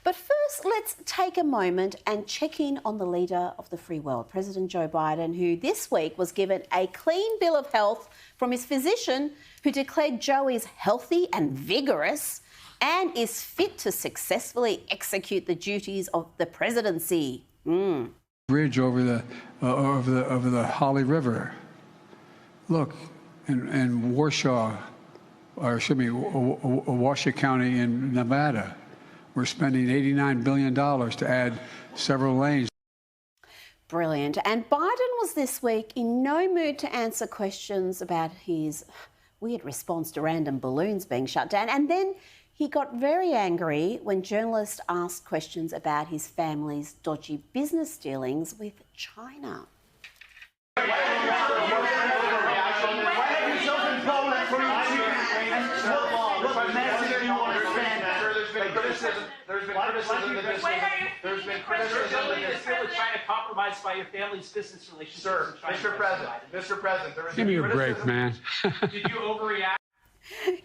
But first, let's take a moment and check in on the leader of the free world, President Joe Biden, who this week was given a clean bill of health from his physician, who declared Joe is healthy and vigorous and is fit to successfully execute the duties of the presidency. Bridge over the Holly River. Look, in Washoe County in Nevada, we're spending $89 billion to add several lanes. Brilliant. And Biden was this week in no mood to answer questions about his weird response to random balloons being shut down. And then he got very angry when journalists asked questions about his family's dodgy business dealings with China. There's been criticism that you're trying to compromise by your family's business relationships. Sir, Mr. President, there was Give me a break, man. Did you overreact?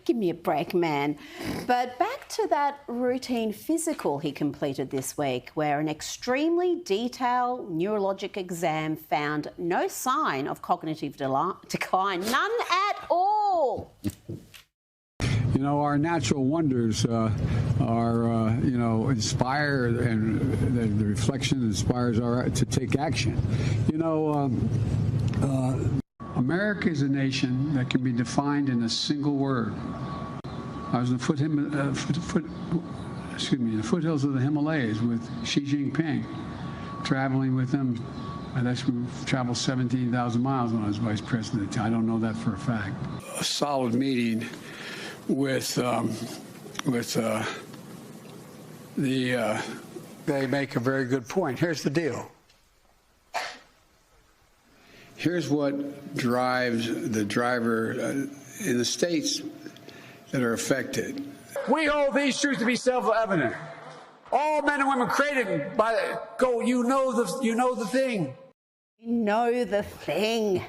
Give me a break, man. But back to that routine physical he completed this week, where an extremely detailed neurologic exam found no sign of cognitive decline, none at all. You know, our natural wonders inspire, and the reflection inspires our to take action. You know, America is a nation that can be defined in a single word. I was in the foothills of the Himalayas with Xi Jinping, traveling with him. And we traveled 17,000 miles when I was vice president. I don't know that for a fact. A solid meeting with they make a very good point. Here's the deal. Here's what drives the driver in the states that are affected. We hold these truths to be self-evident. All men and women created by you know the thing. You know the thing.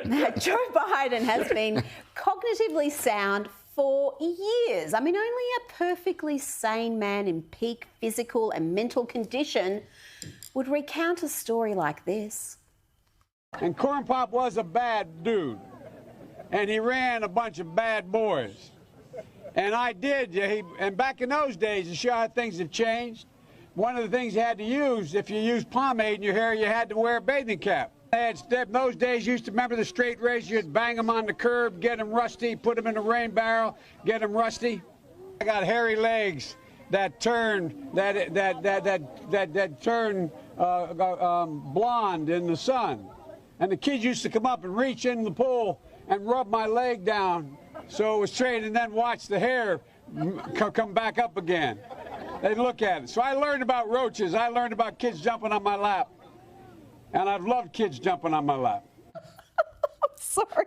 Now, Joe Biden has been cognitively sound for years. I mean, only a perfectly sane man in peak physical and mental condition would recount a story like this. And Corn Pop was a bad dude, and he ran a bunch of bad boys. And I did, and back in those days, to show how things have changed, one of the things you had to use, if you used pomade in your hair, you had to wear a bathing cap. In those days, you used to remember the straight razor, you'd bang them on the curb, get them rusty, put them in a rain barrel, get them rusty. I got hairy legs that turn blonde in the sun. And the kids used to come up and reach in the pool and rub my leg down so it was straight, and then watch the hair come back up again. They'd look at it. So I learned about roaches. I learned about kids jumping on my lap. And I've loved kids jumping on my lap. I'm sorry.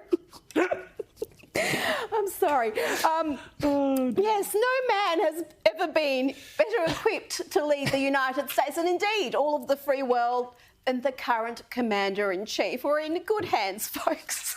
I'm sorry. Yes, no man has ever been better equipped to lead the United States, and indeed all of the free world and the current commander-in-chief. We're in good hands, folks.